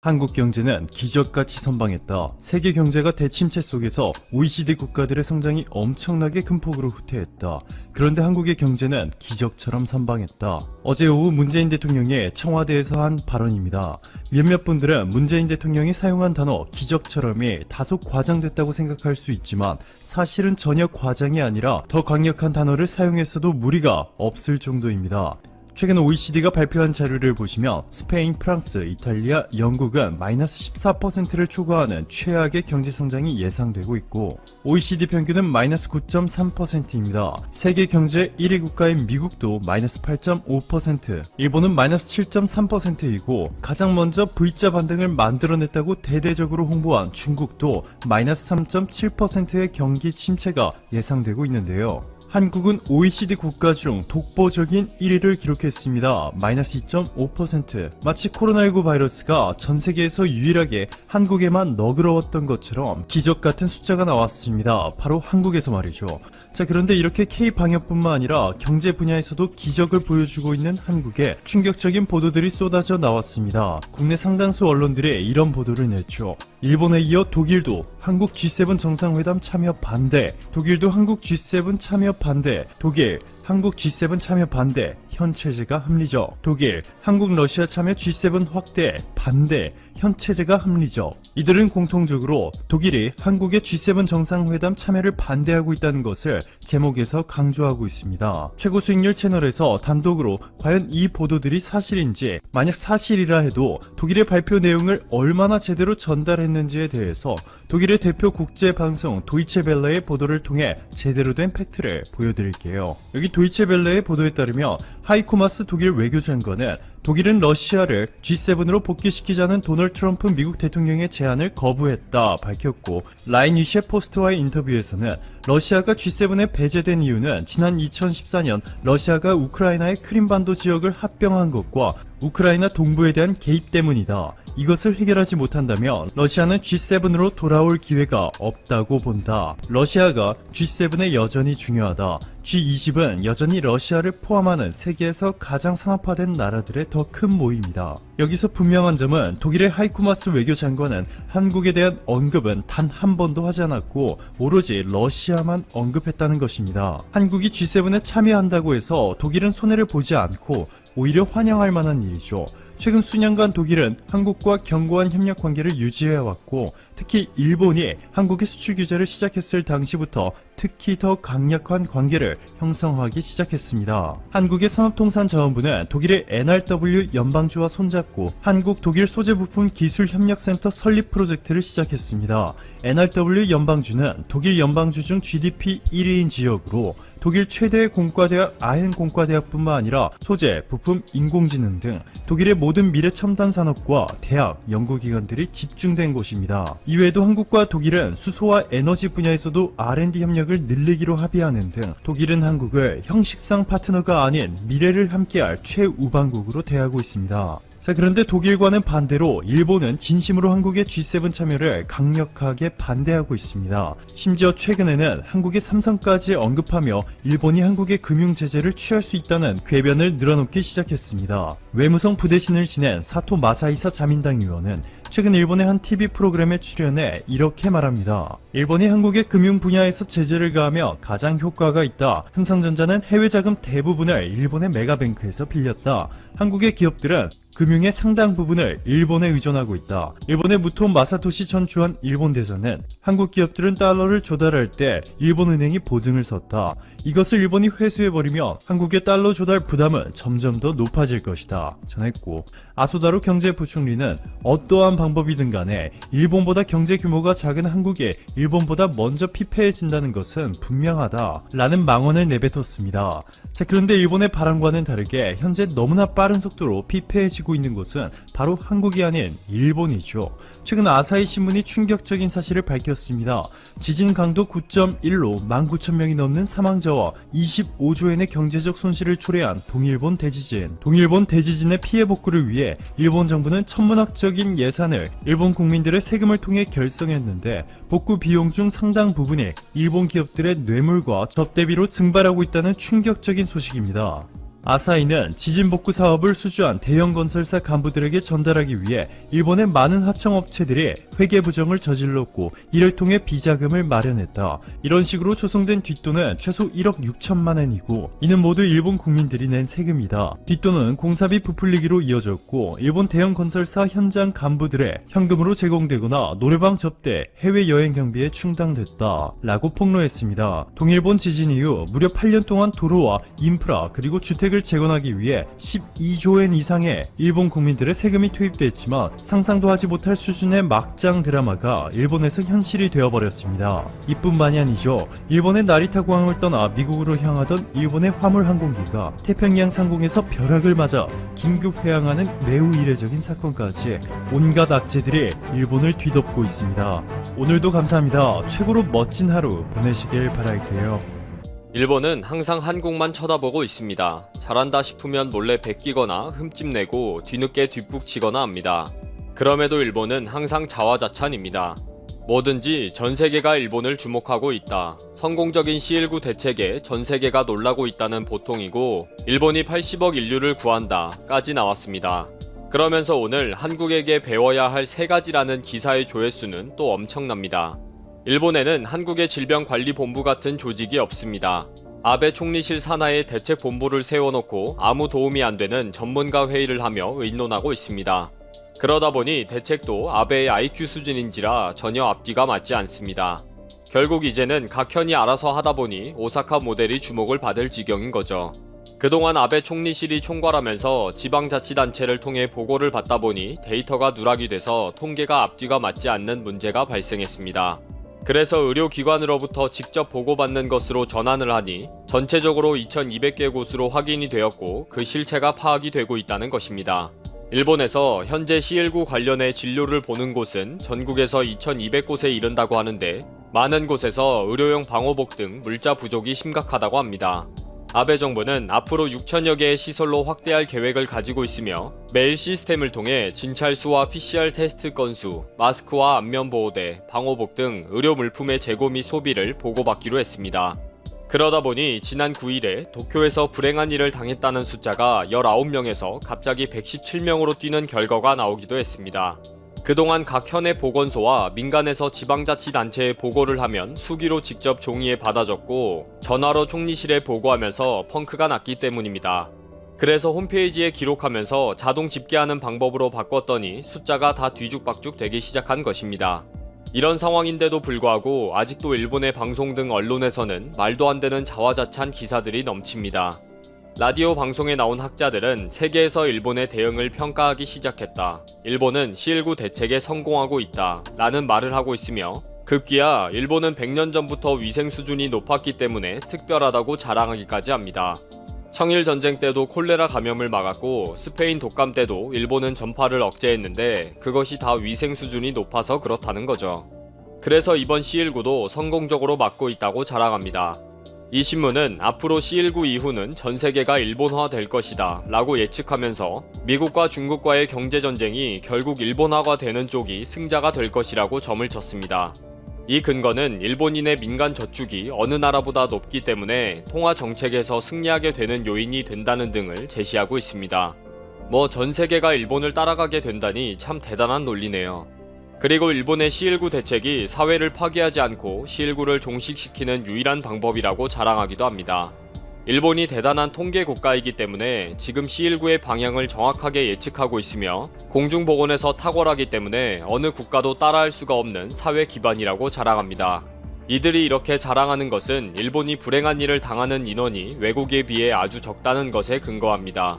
한국 경제는 기적같이 선방했다. 세계 경제가 대침체 속에서 OECD 국가들의 성장이 엄청나게 큰 폭으로 후퇴했다. 그런데 한국의 경제는 기적처럼 선방했다. 어제 오후 문재인 대통령이 청와대에서 한 발언입니다. 몇몇 분들은 문재인 대통령이 사용한 단어 기적처럼이 다소 과장됐다고 생각할 수 있지만 사실은 전혀 과장이 아니라 더 강력한 단어를 사용했어도 무리가 없을 정도입니다. 최근 OECD가 발표한 자료를 보시면 스페인, 프랑스, 이탈리아, 영국은 마이너스 14%를 초과하는 최악의 경제성장이 예상되고 있고 OECD 평균은 마이너스 9.3%입니다. 세계 경제 1위 국가인 미국도 마이너스 8.5%, 일본은 마이너스 7.3%이고 가장 먼저 V자 반등을 만들어냈다고 대대적으로 홍보한 중국도 마이너스 3.7%의 경기 침체가 예상되고 있는데요. 한국은 OECD 국가 중 독보적인 1위를 기록했습니다. 마이너스 2.5%. 마치 코로나19 바이러스가 전 세계에서 유일하게 한국에만 너그러웠던 것처럼 기적 같은 숫자가 나왔습니다. 바로 한국에서 말이죠. 자, 그런데 이렇게 K방역뿐만 아니라 경제 분야에서도 기적을 보여주고 있는 한국에 충격적인 보도들이 쏟아져 나왔습니다. 국내 상당수 언론들이 이런 보도를 냈죠. 일본에 이어 독일도 한국 G7 정상회담 참여 반대, 독일도 한국 G7 참여 반대, 독일, 한국 G7 참여 반대, 현 체제가 합리적, 독일, 한국 러시아 참여 G7 확대, 반대, 현 체제가 합리적. 이들은 공통적으로 독일이 한국의 G7 정상회담 참여를 반대하고 있다는 것을 제목에서 강조하고 있습니다. 최고 수익률 채널에서 단독으로 과연 이 보도들이 사실인지, 만약 사실이라 해도 독일의 발표 내용을 얼마나 제대로 전달했는지에 대해서 독일의 대표 국제방송 도이체벨레의 보도를 통해 제대로 된 팩트를 보여드릴게요. 여기 도이체벨레의 보도에 따르면 하이코 마스 독일 외교장관은 독일은 러시아를 G7으로 복귀시키자는 도널드 트럼프 미국 대통령의 제안을 거부했다 밝혔고, 라인 유셰 포스트와의 인터뷰에서는 러시아가 G7에 배제된 이유는 지난 2014년 러시아가 우크라이나의 크림반도 지역을 합병한 것과 우크라이나 동부에 대한 개입 때문이다. 이것을 해결하지 못한다면 러시아는 G7으로 돌아올 기회가 없다고 본다. 러시아가 G7에 여전히 중요하다. G20은 여전히 러시아를 포함하는 세계에서 가장 상업화된 나라들의 더 큰 모임이다. 여기서 분명한 점은 독일의 하이코 마스 외교장관은 한국에 대한 언급은 단 한 번도 하지 않았고 오로지 러시아만 언급했다는 것입니다. 한국이 G7에 참여한다고 해서 독일은 손해를 보지 않고 오히려 환영할 만한 일이죠. 최근 수년간 독일은 한국과 견고한 협력 관계를 유지해왔고, 특히 일본이 한국의 수출 규제를 시작했을 당시부터 특히 더 강력한 관계를 형성하기 시작했습니다. 한국의 산업통상자원부는 독일의 NRW 연방주와 손잡고 한국 독일 소재부품 기술협력센터 설립 프로젝트를 시작했습니다. NRW 연방주는 독일 연방주 중 GDP 1위인 지역으로 독일 최대의 공과대학 아헨 공과대학뿐만 아니라 소재, 부품, 인공지능 등 독일의 모든 미래 첨단 산업과 대학, 연구기관들이 집중된 곳입니다. 이외에도 한국과 독일은 수소와 에너지 분야에서도 R&D 협력을 늘리기로 합의하는 등 독일은 한국을 형식상 파트너가 아닌 미래를 함께할 최우방국으로 대하고 있습니다. 자, 그런데 독일과는 반대로 일본은 진심으로 한국의 G7 참여를 강력하게 반대하고 있습니다. 심지어 최근에는 한국의 삼성까지 언급하며 일본이 한국의 금융 제재를 취할 수 있다는 궤변을 늘어놓기 시작했습니다. 외무성 부대신을 지낸 사토 마사이사 자민당 의원은 최근 일본의 한 TV 프로그램에 출연해 이렇게 말합니다. 일본이 한국의 금융 분야에서 제재를 가하며 가장 효과가 있다. 삼성전자는 해외 자금 대부분을 일본의 메가뱅크에서 빌렸다. 한국의 기업들은 금융의 상당 부분을 일본에 의존하고 있다. 일본의 무토 마사토시 전 주한 일본 대사는 한국 기업들은 달러를 조달할 때 일본 은행이 보증을 섰다. 이것을 일본이 회수해버리면 한국의 달러 조달 부담은 점점 더 높아질 것이다 전했고, 아소다로 경제부총리는 어떠한 방법이든 간에 일본보다 경제 규모가 작은 한국에 일본보다 먼저 피폐해진다는 것은 분명하다 라는 망언을 내뱉었습니다. 자, 그런데 일본의 바람과는 다르게 현재 너무나 빠른 속도로 피폐해지고 있는 곳은 바로 한국이 아닌 일본이죠. 최근 아사히 신문이 충격적인 사실을 밝혔습니다. 지진 강도 9.1로 19,000명이 넘는 사망자와 25조엔의 경제적 손실을 초래한 동일본 대지진. 동일본 대지진의 피해 복구를 위해 일본 정부는 천문학적인 예산을 일본 국민들의 세금을 통해 결성했는데 복구 비용 중 상당 부분이 일본 기업들의 뇌물과 접대비로 증발하고 있다는 충격적인 소식입니다. 아사히는 지진복구 사업을 수주한 대형 건설사 간부들에게 전달하기 위해 일본의 많은 하청업체들이 회계 부정을 저질렀고 이를 통해 비자금을 마련했다. 이런 식으로 조성된 뒷돈은 최소 1억 6천만 엔이고 이는 모두 일본 국민들이 낸 세금이다. 뒷돈은 공사비 부풀리기로 이어졌고 일본 대형 건설사 현장 간부들의 현금으로 제공되거나 노래방 접대, 해외여행 경비에 충당됐다 라고 폭로했습니다. 동일본 지진 이후 무려 8년 동안 도로와 인프라 그리고 주택을 재건하기 위해 12조 엔 이상의 일본 국민들의 세금이 투입됐지만 상상도 하지 못할 수준의 막장 드라마가 일본에서 현실이 되어버렸습니다. 이뿐만이 아니죠. 일본의 나리타 공항을 떠나 미국으로 향하던 일본의 화물 항공기가 태평양 상공에서 벼락을 맞아 긴급 회항하는 매우 이례적인 사건까지 온갖 악재들이 일본을 뒤덮고 있습니다. 오늘도 감사합니다. 최고로 멋진 하루 보내시길 바랄게요. 일본은 항상 한국만 쳐다보고 있습니다. 잘한다 싶으면 몰래 베끼거나 흠집내고 뒤늦게 뒷북치거나 합니다. 그럼에도 일본은 항상 자화자찬입니다. 뭐든지 전세계가 일본을 주목하고 있다. 성공적인 C19 대책에 전세계가 놀라고 있다는 보통이고 일본이 80억 인류를 구한다 까지 나왔습니다. 그러면서 오늘 한국에게 배워야 할 3가지라는 기사의 조회수는 또 엄청납니다. 일본에는 한국의 질병관리본부 같은 조직이 없습니다. 아베 총리실 산하에 대책본부를 세워놓고 아무 도움이 안 되는 전문가 회의를 하며 의논하고 있습니다. 그러다 보니 대책도 아베의 IQ 수준인지라 전혀 앞뒤가 맞지 않습니다. 결국 이제는 각현이 알아서 하다 보니 오사카 모델이 주목을 받을 지경인 거죠. 그동안 아베 총리실이 총괄하면서 지방자치단체를 통해 보고를 받다 보니 데이터가 누락이 돼서 통계가 앞뒤가 맞지 않는 문제가 발생했습니다. 그래서 의료기관으로부터 직접 보고받는 것으로 전환을 하니 전체적으로 2200개 곳으로 확인이 되었고 그 실체가 파악이 되고 있다는 것입니다. 일본에서 현재 C19 관련해 진료를 보는 곳은 전국에서 2200곳에 이른다고 하는데 많은 곳에서 의료용 방호복 등 물자 부족이 심각하다고 합니다. 아베 정부는 앞으로 6천여 개의 시설로 확대할 계획을 가지고 있으며 매일 시스템을 통해 진찰수와 PCR 테스트 건수, 마스크와 안면보호대, 방호복 등 의료 물품의 재고 및 소비를 보고받기로 했습니다. 그러다 보니 지난 9일에 도쿄에서 불행한 일을 당했다는 숫자가 19명에서 갑자기 117명으로 뛰는 결과가 나오기도 했습니다. 그동안 각 현의 보건소와 민간에서 지방자치단체에 보고를 하면 수기로 직접 종이에 받아줬고 전화로 총리실에 보고하면서 펑크가 났기 때문입니다. 그래서 홈페이지에 기록하면서 자동 집계하는 방법으로 바꿨더니 숫자가 다 뒤죽박죽 되기 시작한 것입니다. 이런 상황인데도 불구하고 아직도 일본의 방송 등 언론에서는 말도 안 되는 자화자찬 기사들이 넘칩니다. 라디오 방송에 나온 학자들은 세계에서 일본의 대응을 평가하기 시작했다. 일본은 C19 대책에 성공하고 있다 라는 말을 하고 있으며 급기야 일본은 100년 전부터 위생 수준이 높았기 때문에 특별하다고 자랑하기까지 합니다. 청일전쟁 때도 콜레라 감염을 막았고 스페인 독감 때도 일본은 전파를 억제했는데 그것이 다 위생 수준이 높아서 그렇다는 거죠. 그래서 이번 C19도 성공적으로 막고 있다고 자랑합니다. 이 신문은 앞으로 C19 이후는 전세계가 일본화 될 것이다 라고 예측하면서 미국과 중국과의 경제전쟁이 결국 일본화가 되는 쪽이 승자가 될 것이라고 점을 쳤습니다. 이 근거는 일본인의 민간 저축이 어느 나라보다 높기 때문에 통화정책에서 승리하게 되는 요인이 된다는 등을 제시하고 있습니다. 뭐 전세계가 일본을 따라가게 된다니 참 대단한 논리네요. 그리고 일본의 C19 대책이 사회를 파괴하지 않고 C19를 종식시키는 유일한 방법이라고 자랑하기도 합니다. 일본이 대단한 통계 국가이기 때문에 지금 C19의 방향을 정확하게 예측하고 있으며 공중보건에서 탁월하기 때문에 어느 국가도 따라할 수가 없는 사회 기반이라고 자랑합니다. 이들이 이렇게 자랑하는 것은 일본이 불행한 일을 당하는 인원이 외국에 비해 아주 적다는 것에 근거합니다.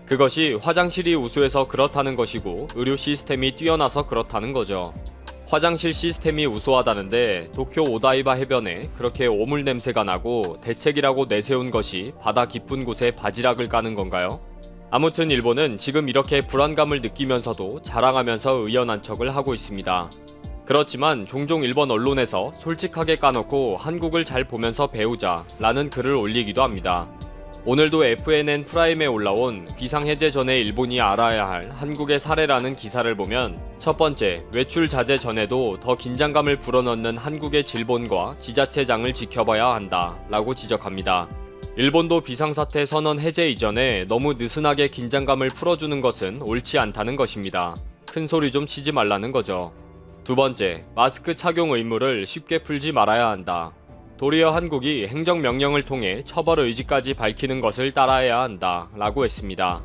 그것이 화장실이 우수해서 그렇다는 것이고 의료 시스템이 뛰어나서 그렇다는 거죠. 화장실 시스템이 우수하다는데 도쿄 오다이바 해변에 그렇게 오물 냄새가 나고 대책이라고 내세운 것이 바다 깊은 곳에 바지락을 까는 건가요? 아무튼 일본은 지금 이렇게 불안감을 느끼면서도 자랑하면서 의연한 척을 하고 있습니다. 그렇지만 종종 일본 언론에서 솔직하게 까놓고 한국을 잘 보면서 배우자 라는 글을 올리기도 합니다. 오늘도 FNN 프라임에 올라온 비상해제 전에 일본이 알아야 할 한국의 사례라는 기사를 보면 첫 번째, 외출 자제 전에도 더 긴장감을 불어넣는 한국의 질본과 지자체장을 지켜봐야 한다 라고 지적합니다. 일본도 비상사태 선언 해제 이전에 너무 느슨하게 긴장감을 풀어주는 것은 옳지 않다는 것입니다. 큰 소리 좀 치지 말라는 거죠. 두 번째, 마스크 착용 의무를 쉽게 풀지 말아야 한다. 도리어 한국이 행정명령을 통해 처벌 의지까지 밝히는 것을 따라야 한다 라고 했습니다.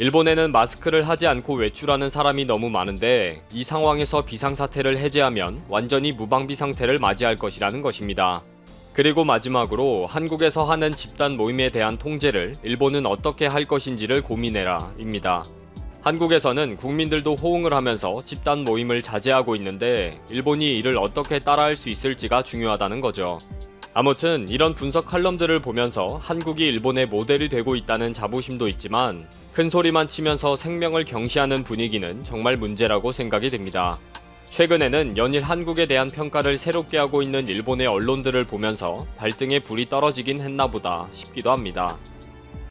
일본에는 마스크를 하지 않고 외출하는 사람이 너무 많은데 이 상황에서 비상사태를 해제하면 완전히 무방비 상태를 맞이할 것이라는 것입니다. 그리고 마지막으로 한국에서 하는 집단 모임에 대한 통제를 일본은 어떻게 할 것인지를 고민해라 입니다. 한국에서는 국민들도 호응을 하면서 집단 모임을 자제하고 있는데 일본이 이를 어떻게 따라할 수 있을지가 중요하다는 거죠. 아무튼 이런 분석 칼럼들을 보면서 한국이 일본의 모델이 되고 있다는 자부심도 있지만 큰 소리만 치면서 생명을 경시하는 분위기는 정말 문제라고 생각이 됩니다. 최근에는 연일 한국에 대한 평가를 새롭게 하고 있는 일본의 언론들을 보면서 발등에 불이 떨어지긴 했나 보다 싶기도 합니다.